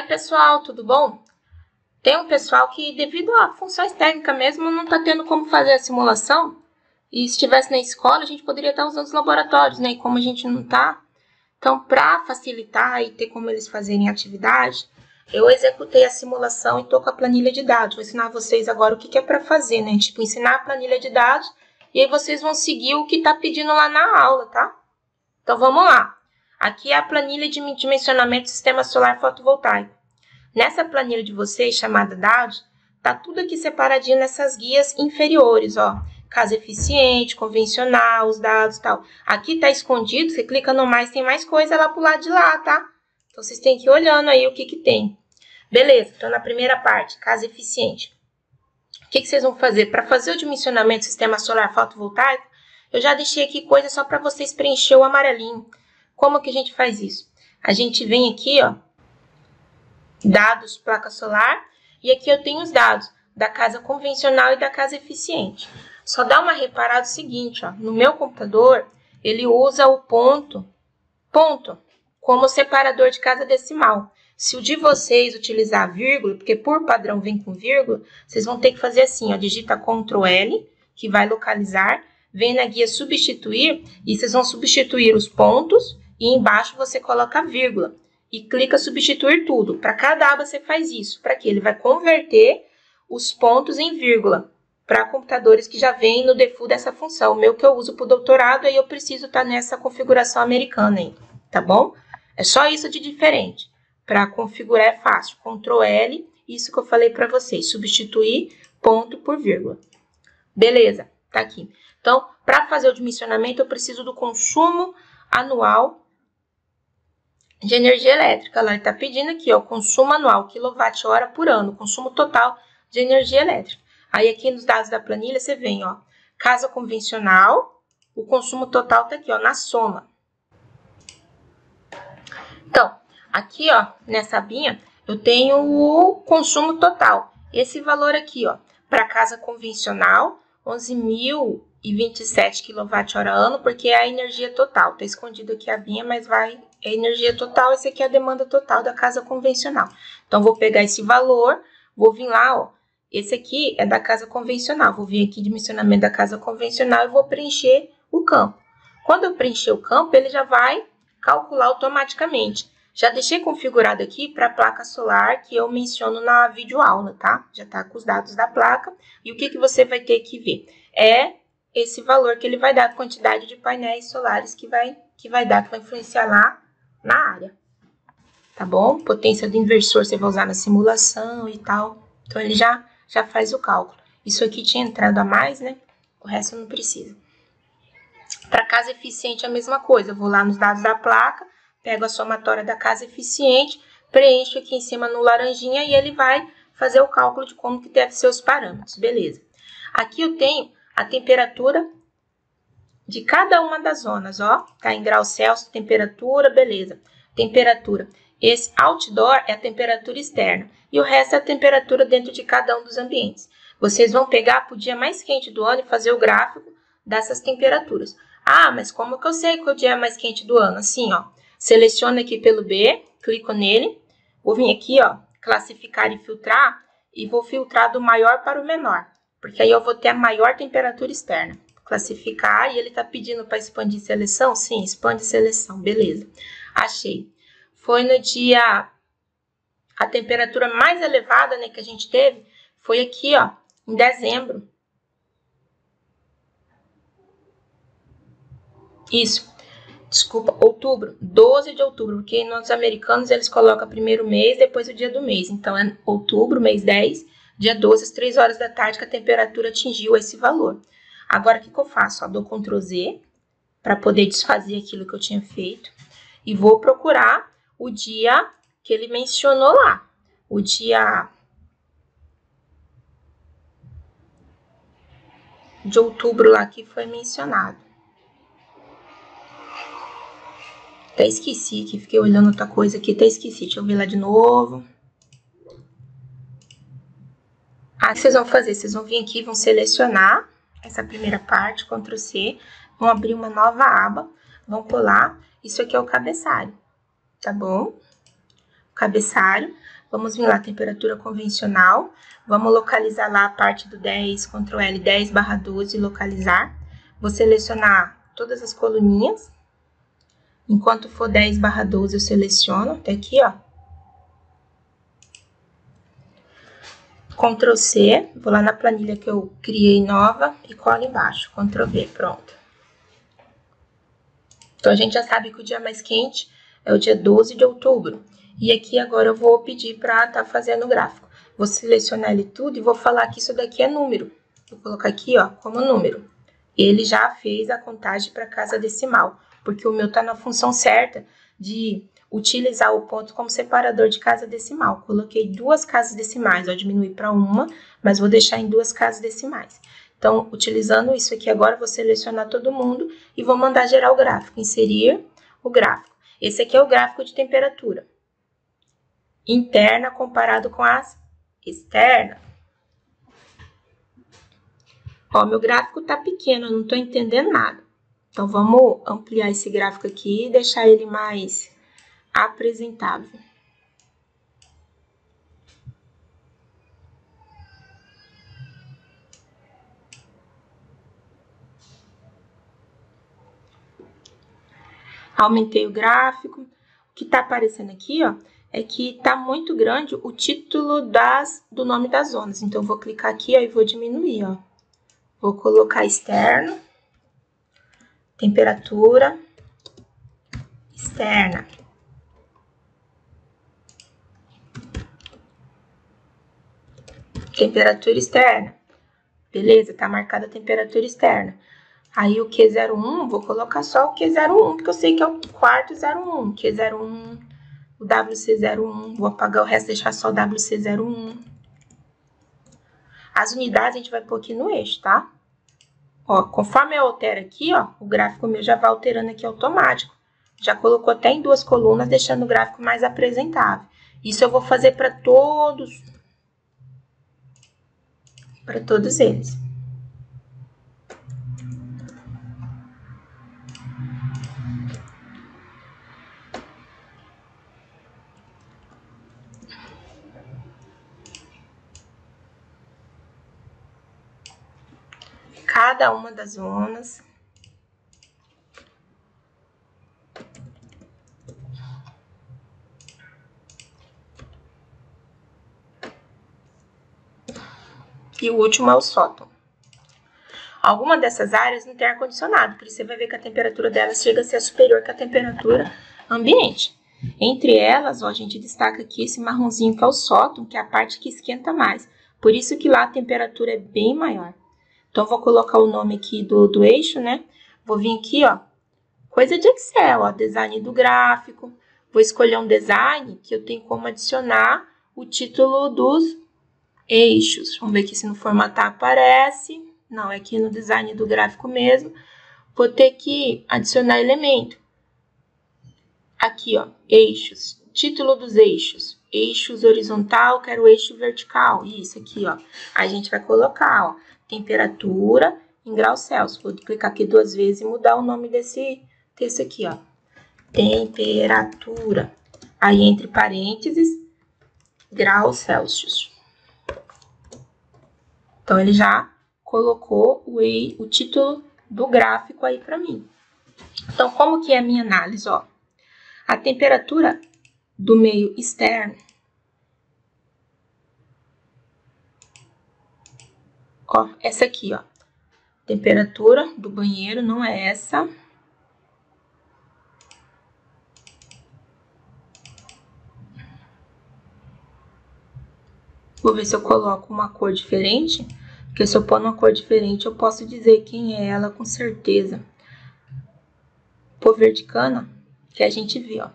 pessoal, tudo bom? Tem um pessoal que, devido a funções técnicas mesmo, não está tendo como fazer a simulação. E se estivesse na escola, a gente poderia estar usando os laboratórios, né? E como a gente não está, então, para facilitar e ter como eles fazerem atividade, eu executei a simulação e estou com a planilha de dados. Vou ensinar vocês agora o que é para fazer, né? Tipo, ensinar a planilha de dados e aí vocês vão seguir o que está pedindo lá na aula, tá? Então, vamos lá. Aqui é a planilha de dimensionamento do sistema solar fotovoltaico. Nessa planilha de vocês, chamada dados, tá tudo aqui separadinho nessas guias inferiores, ó. Casa eficiente, convencional, os dados e tal. Aqui tá escondido, você clica no mais, tem mais coisa lá pro lado de lá, tá? Então, vocês têm que ir olhando aí o que tem. Beleza, então na primeira parte, casa eficiente. O que vocês vão fazer? Para fazer o dimensionamento do sistema solar fotovoltaico, eu já deixei aqui coisa só para vocês preencher o amarelinho. Como que a gente faz isso? A gente vem aqui, ó, dados, placa solar, e aqui eu tenho os dados da casa convencional e da casa eficiente. Só dá uma reparada o seguinte, ó, no meu computador, ele usa o ponto como separador de casa decimal. Se o de vocês utilizar vírgula, porque por padrão vem com vírgula, vocês vão ter que fazer assim, ó, digita Ctrl L, que vai localizar, vem na guia substituir, e vocês vão substituir os pontos, e embaixo você coloca vírgula. E clica substituir tudo. Para cada aba você faz isso. Para quê? Ele vai converter os pontos em vírgula. Para computadores que já vêm no default dessa função. O meu que eu uso para o doutorado, aí eu preciso estar nessa configuração americana ainda. Tá bom? É só isso de diferente. Para configurar é fácil. Ctrl L, isso que eu falei para vocês. Substituir ponto por vírgula. Beleza, tá aqui. Então, para fazer o dimensionamento, eu preciso do consumo anual de energia elétrica. Ela está pedindo aqui, ó, consumo anual, quilowatt-hora por ano, consumo total de energia elétrica. Aí aqui nos dados da planilha você vem, ó, casa convencional, o consumo total tá aqui, ó, na soma. Então, aqui, ó, nessa abinha, eu tenho o consumo total. Esse valor aqui, ó, para casa convencional, 11.027 kWh ano, porque é a energia total. Tá escondido aqui a abinha, mas vai é energia total, esse aqui é a demanda total da casa convencional. Então, vou pegar esse valor, vou vir lá, ó, esse aqui é da casa convencional, vou vir aqui dimensionamento da casa convencional e vou preencher o campo. Quando eu preencher o campo, ele já vai calcular automaticamente. Já deixei configurado aqui para a placa solar que eu menciono na videoaula, tá? Já tá com os dados da placa. E o que você vai ter que ver? É esse valor que ele vai dar, a quantidade de painéis solares que vai dar, que vai influenciar lá na área, tá bom? Potência do inversor você vai usar na simulação e tal. Então, ele já faz o cálculo. Isso aqui tinha entrado a mais, né? O resto não precisa. Para casa eficiente, a mesma coisa. Eu vou lá nos dados da placa, pego a somatória da casa eficiente, preencho aqui em cima no laranjinha e ele vai fazer o cálculo de como que deve ser os parâmetros. Beleza. Aqui eu tenho a temperatura de cada uma das zonas, ó, tá em graus Celsius, temperatura, beleza. Temperatura. Esse outdoor é a temperatura externa e o resto é a temperatura dentro de cada um dos ambientes. Vocês vão pegar para o dia mais quente do ano e fazer o gráfico dessas temperaturas. Ah, mas como que eu sei que o dia é mais quente do ano? Assim, ó, seleciono aqui pelo B, clico nele, vou vir aqui, ó, classificar e filtrar e vou filtrar do maior para o menor, porque aí eu vou ter a maior temperatura externa. Classificar, e ele tá pedindo para expandir seleção? Sim, expande seleção, beleza. Achei. Foi no dia, a temperatura mais elevada, né, que a gente teve, foi aqui, ó, em dezembro. Isso, desculpa, outubro, 12 de outubro, porque nos americanos eles colocam primeiro mês, depois o dia do mês. Então, é outubro, mês 10, dia 12, às 3 horas da tarde, que a temperatura atingiu esse valor. Agora, o que eu faço? Ó, dou Ctrl Z para poder desfazer aquilo que eu tinha feito. E vou procurar o dia que ele mencionou lá. O dia de outubro lá que foi mencionado. Até esqueci aqui, fiquei olhando outra coisa aqui, até esqueci. Deixa eu ver lá de novo. Ah, o que vocês vão fazer? Vocês vão vir aqui, vão selecionar essa primeira parte, Ctrl C, vão abrir uma nova aba, vão colar, isso aqui é o cabeçalho, tá bom? O cabeçalho. Vamos vir lá, temperatura convencional. Vamos localizar lá a parte do 10, Ctrl L, 10/12, localizar. Vou selecionar todas as coluninhas. Enquanto for 10/12, eu seleciono até aqui, ó. Ctrl C, vou lá na planilha que eu criei nova e colo embaixo. Ctrl V, pronto. Então, a gente já sabe que o dia mais quente é o dia 12 de outubro. E aqui agora eu vou pedir para estar fazendo o gráfico. Vou selecionar ele tudo e vou falar que isso daqui é número. Vou colocar aqui, ó, como número. Ele já fez a contagem para casa decimal, porque o meu tá na função certa de utilizar o ponto como separador de casa decimal. Coloquei 2 casas decimais, ó, diminuí para 1, mas vou deixar em 2 casas decimais. Então, utilizando isso aqui agora, vou selecionar todo mundo e vou mandar gerar o gráfico, inserir o gráfico. Esse aqui é o gráfico de temperatura interna comparado com as externas. Ó, meu gráfico tá pequeno, eu não tô entendendo nada. Então, vamos ampliar esse gráfico aqui e deixar ele mais apresentável. Aumentei o gráfico. O que tá aparecendo aqui, ó, é que tá muito grande o título do nome das zonas. Então, eu vou clicar aqui, ó, e vou diminuir, ó. Vou colocar externo, temperatura externa. Temperatura externa. Beleza, tá marcada a temperatura externa. Aí o Q01, vou colocar só o Q01, porque eu sei que é o quarto 01. Q01, o WC01, vou apagar o resto, deixar só o WC01. As unidades a gente vai pôr aqui no eixo, tá? Ó, conforme eu altero aqui, ó, o gráfico meu já vai alterando aqui automático. Já colocou até em 2 colunas, deixando o gráfico mais apresentável. Isso eu vou fazer para todos eles. Cada uma das zonas. E o último é o sótão. Alguma dessas áreas não tem ar-condicionado, por isso você vai ver que a temperatura delas chega a ser superior que a temperatura ambiente. Entre elas, ó, a gente destaca aqui esse marronzinho que é o sótão, que é a parte que esquenta mais. Por isso que lá a temperatura é bem maior. Então, vou colocar o nome aqui do eixo, né? Vou vir aqui, ó, coisa de Excel, ó, design do gráfico. Vou escolher um design que eu tenho como adicionar o título dos eixos. Vamos ver aqui se no formatar aparece. Não, é aqui no design do gráfico mesmo. Vou ter que adicionar elemento. Aqui, ó, eixos. Título dos eixos. Eixos horizontal, quero eixo vertical. Isso aqui, ó. A gente vai colocar, ó, temperatura em graus Celsius. Vou clicar aqui 2 vezes e mudar o nome desse texto aqui, ó. Temperatura. Aí, entre parênteses, graus Celsius. Então, ele já colocou o título do gráfico aí para mim. Então, como que é a minha análise, ó? A temperatura do meio externo, ó, essa aqui, ó. Temperatura do banheiro não é essa. Vou ver se eu coloco uma cor diferente, porque se eu pôr uma cor diferente, eu posso dizer quem é ela com certeza. Pôr verdicana, que a gente vê, ó.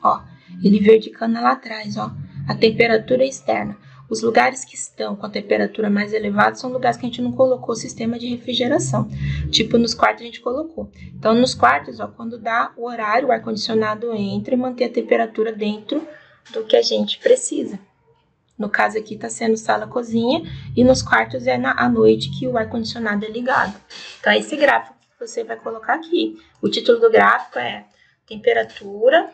Ó, ele verdicana lá atrás, ó. A temperatura externa. Os lugares que estão com a temperatura mais elevada são lugares que a gente não colocou sistema de refrigeração. Tipo, nos quartos a gente colocou. Então, nos quartos, ó, quando dá o horário, o ar-condicionado entra e mantém a temperatura dentro do que a gente precisa. No caso aqui tá sendo sala-cozinha e nos quartos é à noite que o ar-condicionado é ligado. Então, é esse gráfico que você vai colocar aqui. O título do gráfico é temperatura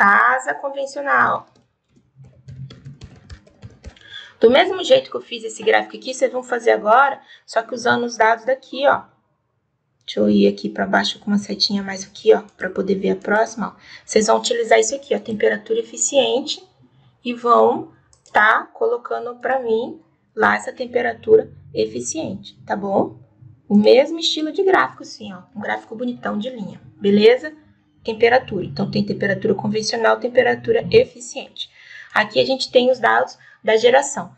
casa convencional. Do mesmo jeito que eu fiz esse gráfico aqui, vocês vão fazer agora, só que usando os dados daqui, ó. Deixa eu ir aqui para baixo com uma setinha mais aqui, ó, para poder ver a próxima, ó. Vocês vão utilizar isso aqui, ó, temperatura eficiente, e vão tá colocando para mim lá essa temperatura eficiente, tá bom? O mesmo estilo de gráfico, assim, ó, um gráfico bonitão de linha, beleza? Temperatura, então tem temperatura convencional, temperatura eficiente. Aqui a gente tem os dados da geração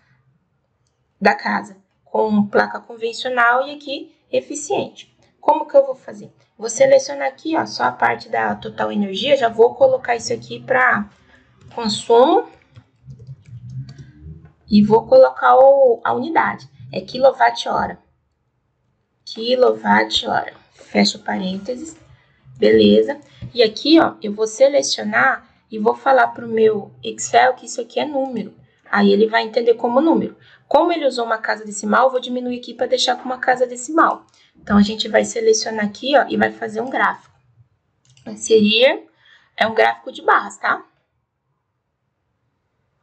da casa, com placa convencional e aqui eficiente. Como que eu vou fazer? Vou selecionar aqui, ó, só a parte da total energia, já vou colocar isso aqui para consumo e vou colocar a unidade, é quilowatt-hora. Quilowatt-hora, fecha parênteses, beleza? E aqui, ó, eu vou selecionar e vou falar para o meu Excel que isso aqui é número. Aí ele vai entender como número. Como ele usou uma casa decimal, eu vou diminuir aqui para deixar com uma casa decimal. Então, a gente vai selecionar aqui, ó, e vai fazer um gráfico. Inserir é um gráfico de barras, tá?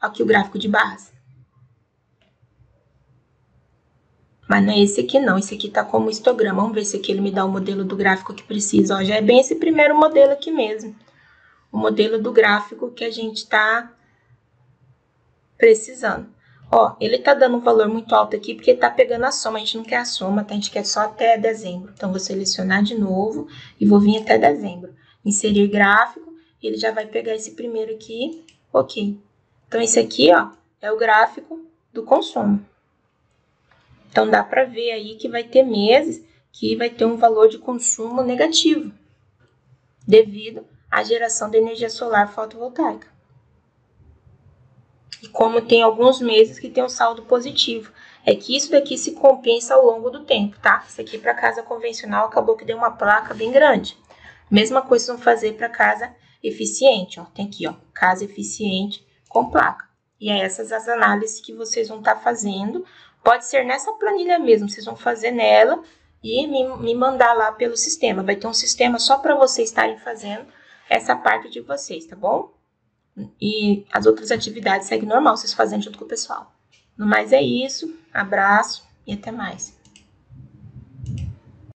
Aqui o gráfico de barras. Mas não é esse aqui não, esse aqui tá como histograma. Vamos ver se aqui ele me dá o modelo do gráfico que precisa. Ó, já é bem esse primeiro modelo aqui mesmo. O modelo do gráfico que a gente tá precisando. Ó, ele tá dando um valor muito alto aqui porque tá pegando a soma. A gente não quer a soma, tá? A gente quer só até dezembro. Então, vou selecionar de novo e vou vir até dezembro. Inserir gráfico, e ele já vai pegar esse primeiro aqui. Ok. Então, esse aqui, ó, é o gráfico do consumo. Então, dá para ver aí que vai ter meses que vai ter um valor de consumo negativo, devido à geração de energia solar fotovoltaica. E como tem alguns meses que tem um saldo positivo, é que isso daqui se compensa ao longo do tempo, tá? Isso aqui para casa convencional acabou que deu uma placa bem grande. Mesma coisa vão fazer para casa eficiente, ó. Tem aqui, ó, casa eficiente com placa. E é essas as análises que vocês vão estar fazendo. Pode ser nessa planilha mesmo, vocês vão fazer nela e me mandar lá pelo sistema. Vai ter um sistema só para vocês estarem fazendo essa parte de vocês, tá bom? E as outras atividades seguem normal, vocês fazendo junto com o pessoal. No mais é isso, abraço e até mais.